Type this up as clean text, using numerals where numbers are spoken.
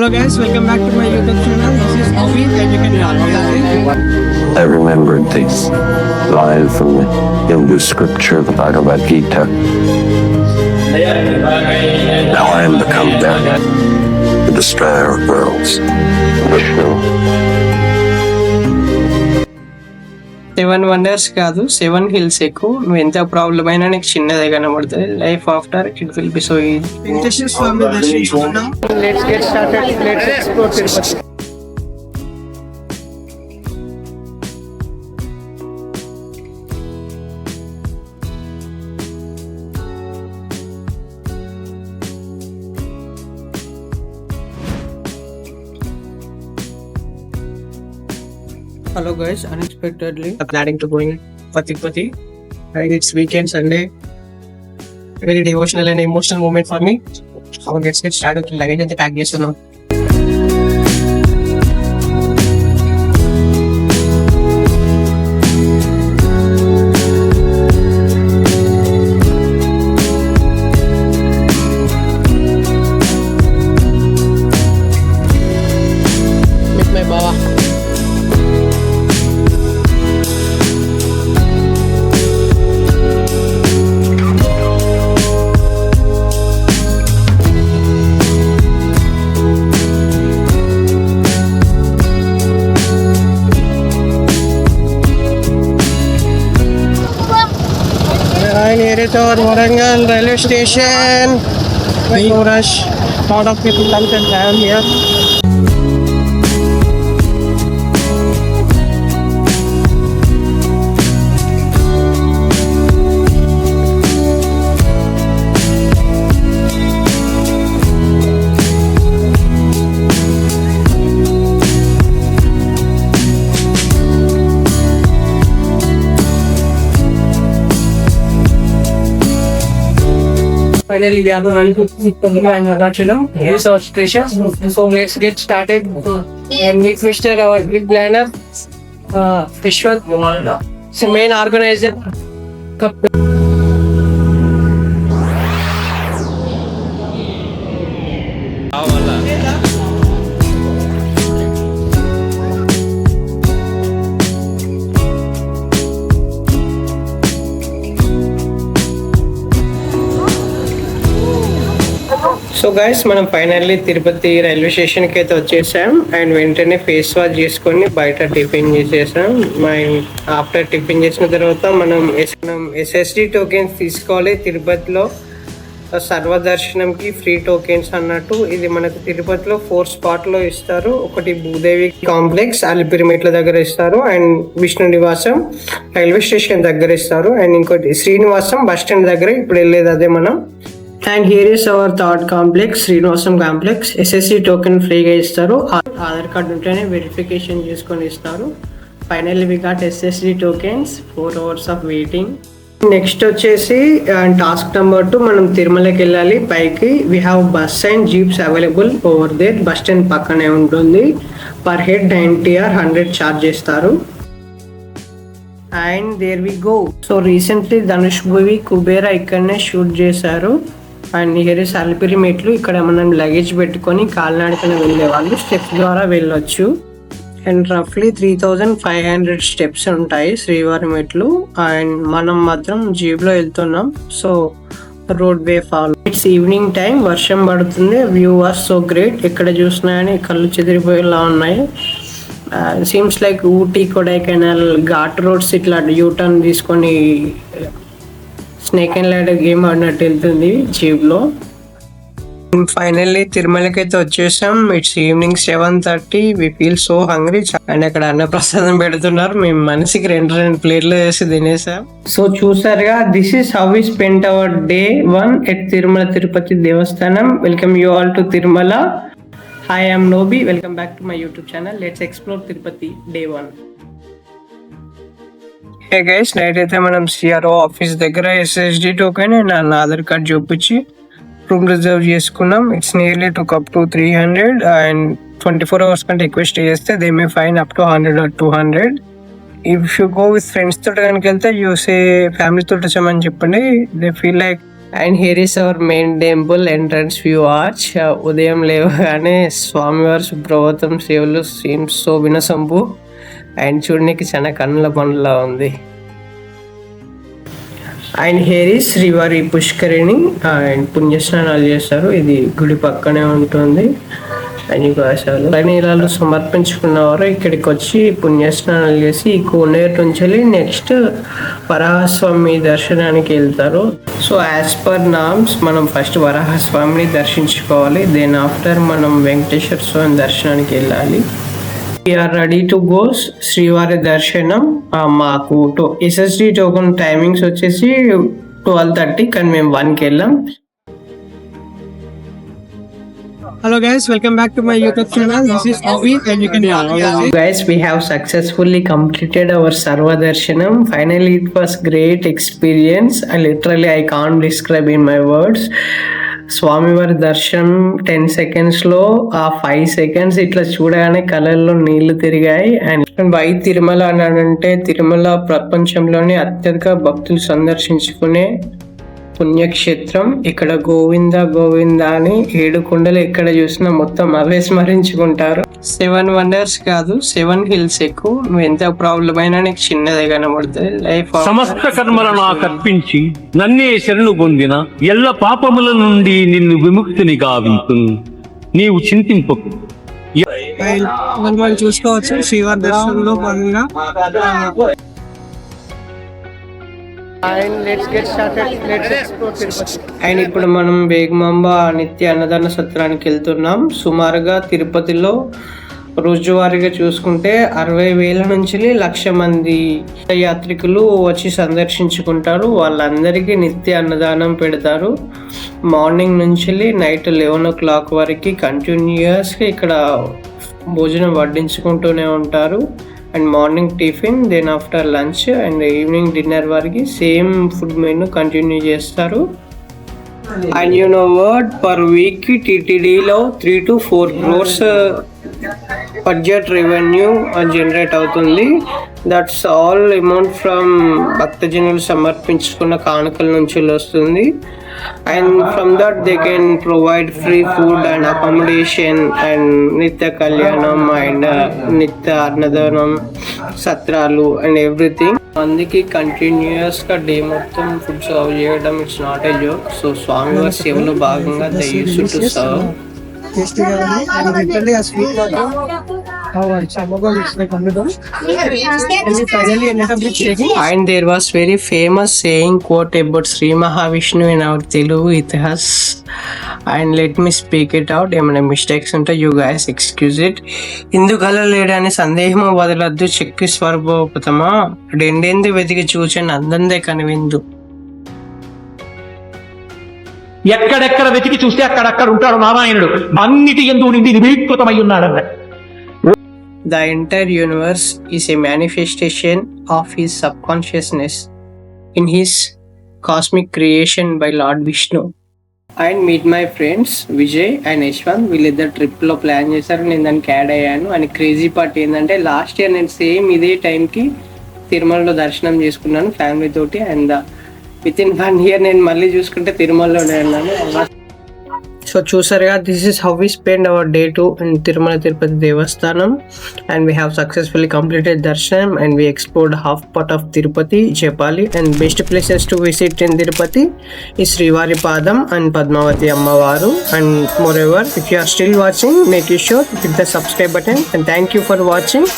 Hello guys, welcome back to my YouTube channel. This is Avi and you can call me. I remembered this line from the Hindu scripture, the Bhagavad Gita. Now I am become death, the destroyer of worlds, Vishnu. 7 wonders కాదు 7 hills ఎక్కువ. నువ్వు ఎంత problem అయినా నీకు చిన్నదే కనబడుతుంది. Life after it will be so easy. Venkateswara Swamy దర్శించుకున్నాం. Let's get started. Let's explore Tirupati. Hello guys, unexpectedly planning to going Tirupati. And it's weekend Sunday. Very devotional and emotional moment for me. So let's get started with luggage and the pack now. Meet my Baba. Near it or Warangal railway station. No rush. Lot of people come and down here. Finally, we are going to here's our station. So let's get started and meet Mr. our big planner, Vishwat, the main organizer. So guys మనం finally Tirupati railway స్టేషన్కి అయితే వచ్చేసాం and వెంటనే face wash చేసుకొని బయట tiffin చేసేసాం. After tiffin చేసిన తర్వాత మనం ఎస్ఎస్డి టోకెన్స్ తీసుకోవాలి. తిరుపతిలో సర్వదర్శనంకి ఫ్రీ టోకెన్స్ అన్నట్టు. ఇది మనకు తిరుపతిలో 4 స్పాట్లో ఇస్తారు. ఒకటి భూదేవి కాంప్లెక్స్ అలిపిరిమెట్ల దగ్గర ఇస్తారు, అండ్ విష్ణు నివాసం రైల్వే స్టేషన్ దగ్గర ఇస్తారు, అండ్ ఇంకోటి శ్రీనివాసం బస్ స్టాండ్ దగ్గర ఇప్పుడు వెళ్ళేది అదే మనం. And here is our third complex, Srinivasam complex. SSC token ఫ్రీగా ఇస్తారు. ఆధార్ కార్డు ఉంటేనే వెరిఫికేషన్ చేసుకొని ఇస్తారు. Finally we got SSD tokens. 4 hours of waiting. Next వచ్చేసి టాస్క్ నెంబర్ 2, మనం తిరుమలకి వెళ్ళాలి పైకి. We have bus and jeeps available over there. Bus stand పక్కనే ఉంటుంది. పర్ హెడ్ 90 or 100 ఛార్జ్ చేస్తారు. And there we go. So recently Dhanush movie Kubera ఇక్కడనే shoot చేశారు. అండ్ హియర్ ఇస్ అలిపిరి మెట్లు. ఇక్కడ మనం లగేజ్ పెట్టుకొని కాలినడకన వెళ్ళే వాళ్ళు స్టెప్స్ ద్వారా వెళ్ళొచ్చు. అండ్ రఫ్లీ 3500 స్టెప్స్ ఉంటాయి శ్రీవారి మెట్లు. అండ్ మనం మాత్రం జీబ్లో వెళ్తున్నాం. So road way follow. It's evening time, వర్షం పడుతుంది. View was so great. ఎక్కడ చూసినా కానీ కళ్ళు చెదిరిపోయేలా ఉన్నాయి. Seems like Ooty, Kodaikanal ghat roads ఇట్లా యూటర్న్ తీసుకొని స్నేక్ అండ్ ల్యాడర్ గేమ్ ఆడినట్టు వెళ్తుంది జీబ్లో. ఫైనల్లీ తిరుమలకి అయితే వచ్చేసాం. It's evening 7:30. We feel so hungry. And అక్కడ అన్నప్రసాదం పెడుతున్నారు. మేము మనిషికి 2 ప్లేట్లు వేసి తినేసాం. సో చూసారుగా, this is how we spend our day 1 at Tirumala Tirupati Devasthanam. Welcome you all to Tirumala. Hi, I am Nobi. Welcome back to my YouTube channel. Let's explore Tirupati day 1. Hey guys, night అయితే మనం CRO office దగ్గర SSD token and నా Aadhaar card చూపించి room reserve చేసుకున్నాం. It's nearly took up to 300 and 24 hours కంటే ఎక్కువ stay చేస్తే they may fine up to 100 or 200. If you go with friends తోటి కనుక వెళ్తే యూసే ఫ్యామిలీ తోటి వచ్చామని చెప్పండి. They feel like and here is our main temple entrance view arch. ఉదయం లేవగానే స్వామివారి సుప్రభాతం సేవలు సీమ్స్ సో వినసంపు అండ్ చూడడానికి చాలా కన్నుల పండులా ఉంది. అండ్ హియర్ ఈస్ శ్రీవారి పుష్కరిణి అండ్ పుణ్యస్నానాలు చేస్తారు. ఇది గుడి పక్కనే ఉంటుంది. అండ్ అసలు నీళ్ళు సమర్పించుకున్నవారు ఇక్కడికి వచ్చి పుణ్యస్నానాలు చేసి ఈ కోనేరు నుంచి నెక్స్ట్ వరాహస్వామి దర్శనానికి వెళ్తారు. సో యాజ్ పర్ నామ్స్ మనం ఫస్ట్ వరాహస్వామిని దర్శించుకోవాలి. దెన్ ఆఫ్టర్ మనం వెంకటేశ్వర స్వామి దర్శనానికి వెళ్ళాలి. వీఆర్ రెడీ టు గో శ్రీవారి దర్శనం. మాకు ఎస్ఎస్డి టోకన్ టైమింగ్స్ వచ్చేసి 12:30 కానీ మేము 1కి వెళ్ళాం. Hello guys, welcome back to my YouTube channel. This is Avi and you can Guys, we have successfully completed our Sarva Darshanam. Finally, it was great experience. I can't describe in my words. స్వామివారి దర్శనం 10 seconds లో 5 seconds ఇట్లా చూడగానే కళ్ళల్లో నీళ్లు తిరిగాయి. And why Tirumala అంటే తిరుమల ప్రపంచంలోనే అత్యధిక భక్తులు సందర్శించుకునే పుణ్యక్షేత్రం. ఇక్కడ గోవింద గోవింద అని 7 కొండలు ఎక్కడ చూసినా మొత్తం అవే స్మరించుకుంటారు. 7 వండర్స్ కాదు 7 హిల్స్ ఎక్కువ. నువ్వు ఎంత ప్రాబ్లం అయినా నీకు చిన్నదే కనబడుతుంది. లైఫ్ సమస్త కర్మల నాకు అర్పించి నన్నే శరణు పొందిన ఎల్ల పాపముల నుండి నిన్ను విముక్తిని గావింపు నీవు చింతింపకు. మనం చూసుకోవచ్చు శ్రీవారి దర్శనంలో భాగంగా. అండ్ ఇప్పుడు మనం వేగమాంబ నిత్య అన్నదాన సత్రానికి వెళ్తున్నాం. సుమారుగా తిరుపతిలో రోజువారీగా చూసుకుంటే 60,000 నుంచి 1,00,000 మంది యాత్రికులు వచ్చి సందర్శించుకుంటారు. వాళ్ళందరికీ నిత్య అన్నదానం పెడతారు. మార్నింగ్ నుంచి నైట్ 11 o'clock వరకు కంటిన్యూస్గా ఇక్కడ భోజనం వడ్డించుకుంటూనే ఉంటారు. And morning tiffin, then after lunch and evening dinner వరకు సేమ్ ఫుడ్ మెనూ కంటిన్యూ చేస్తారు. And you know word per week టీటీడీలో 3 to 4 crores budget revenue generate అవుతుంది. దట్స్ ఆల్ అమౌంట్ ఫ్రమ్ భక్తజనులు సమర్పించుకున్న కానుకల నుంచి వస్తుంది. And from that they can provide free food and accommodation and నిత్య కళ్యాణం అండ్ నిత్య అన్నదానం సత్రాలు అండ్ ఎవ్రీథింగ్. అందుకే కంటిన్యూస్గా డే మొత్తం ఫుడ్ సర్వ్ చేయడం it's not a joke. So స్వామివారి సేవలో భాగంగా they use to serve. And there was very famous saying quote about Sri Mahavishnu in our Telugu Itihas. And let me speak it out. ఏమైనా mistakes ఉంటే you guys excuse it. ఇందుకల లేడని సందేహము వదలద్దు చెక్కి స్వరూపతమా డెండెంది వెతికి చూచని అందందే కనివిందు. ఎక్కడెక్కడ వెతికి చూస్తే అక్కడక్కడ ఉంటాడు నారాయణుడు. అన్నిటి యందు నిండి నిబీకృతమై ఉన్నాడన్న. The entire universe is a manifestation of his subconsciousness in his cosmic creation by Lord Vishnu. And meet my friends Vijay and Yashwant. వీళ్ళిద్దరు ట్రిప్లో ప్లాన్ చేశారు. నేను దానికి యాడ్ అయ్యాను. అండ్ క్రేజీ పార్ట్ ఏంటంటే లాస్ట్ ఇయర్ నేను సేమ్ ఇదే టైంకి తిరుమలలో దర్శనం చేసుకున్నాను ఫ్యామిలీ తోటి. అండ్ విత్ ఇన్ 1 year నేను మళ్ళీ చూసుకుంటే తిరుమలలోనే ఉన్నాను. సో చూసారుగా, this is how we spend our day 2 in Tirumala Tirupati Devasthanam. And we have successfully completed darshanam and we explored half part of Tirupati, చెప్పాలి. And best places to visit in Tirupati ఈ శ్రీవారి పాదం and Padmavathi Ammavaru. And more ever, if you are still watching, make you sure hit the subscribe button. And thank you for watching.